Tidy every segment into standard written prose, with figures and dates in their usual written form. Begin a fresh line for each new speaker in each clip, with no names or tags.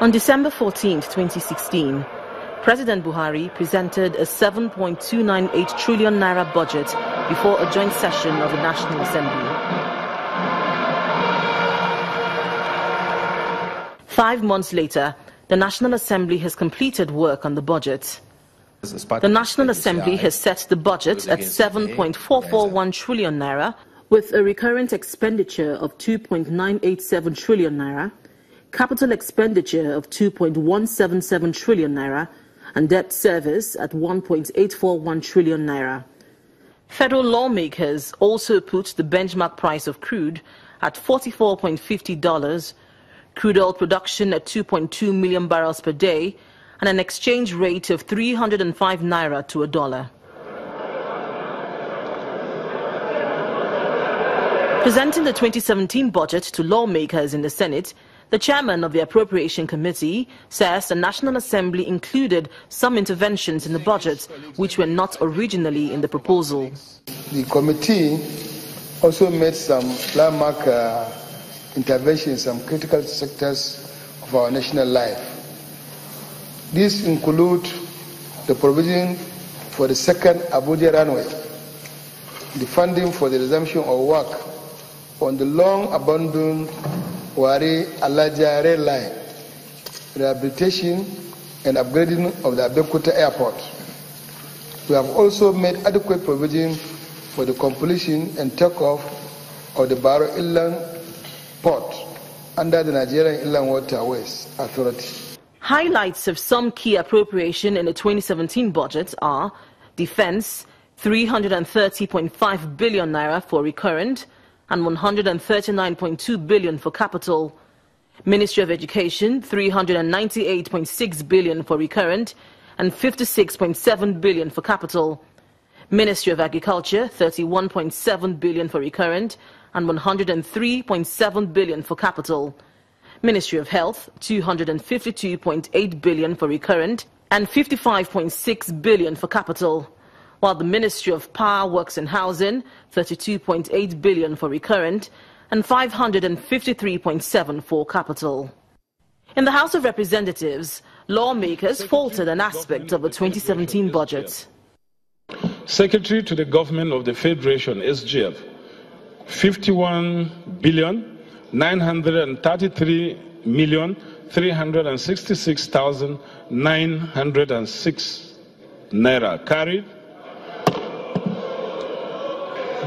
On December 14, 2016, President Buhari presented a 7.298 trillion naira budget before a joint session of the National Assembly. 5 months later, the National Assembly has completed work on the budget. The National Assembly has set the budget at 7.441 trillion naira, with a recurrent expenditure of 2.987 trillion naira, capital expenditure of 2.177 trillion naira, and debt service at 1.841 trillion naira. Federal lawmakers also put the benchmark price of crude at $44.50, crude oil production at 2.2 million barrels per day, and an exchange rate of 305 naira to a dollar. Presenting the 2017 budget to lawmakers in the Senate, the chairman of the Appropriation Committee says the National Assembly included some interventions in the budget which were not originally in the proposal.
The committee also made some landmark interventions in some critical sectors of our national life. These include the provision for the second Abuja runway, the funding for the resumption of work on the long-abandoned Wari-Alaja rail line, rehabilitation and upgrading of the Abeokuta airport. We have also made adequate provision for the completion and takeoff of the Baro Inland Port under the Nigerian Inland Waterways Authority.
Highlights of some key appropriation in the 2017 budget are Defense, 330.5 billion naira for recurrent, and 139.2 billion for capital. Ministry of Education, 398.6 billion for recurrent and 56.7 billion for capital. Ministry of Agriculture, 31.7 billion for recurrent and 103.7 billion for capital. Ministry of Health, 252.8 billion for recurrent and 55.6 billion for capital. While the Ministry of Power, Works and Housing, 32.8 billion for recurrent and 553.7 for capital. In the House of Representatives, lawmakers faulted an aspect of the 2017 budget.
Secretary to the Government of the Federation, SGF, 51,933,366,906 naira carried.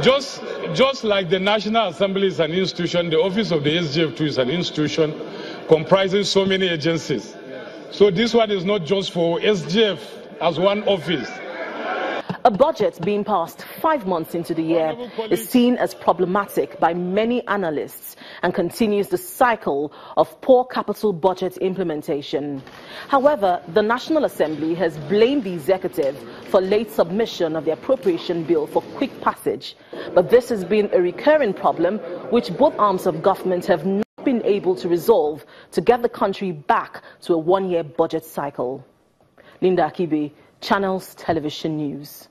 Just like the National Assembly is an institution, the office of the SGF too is an institution comprising so many agencies. So this one is not just for SGF as one office.
A budget being passed 5 months into the year is seen as problematic by many analysts and continues the cycle of poor capital budget implementation. However, the National Assembly has blamed the executive for late submission of the appropriation bill for quick passage. But this has been a recurring problem which both arms of government have not been able to resolve to get the country back to a one-year budget cycle. Linda Akibe, Channels Television News.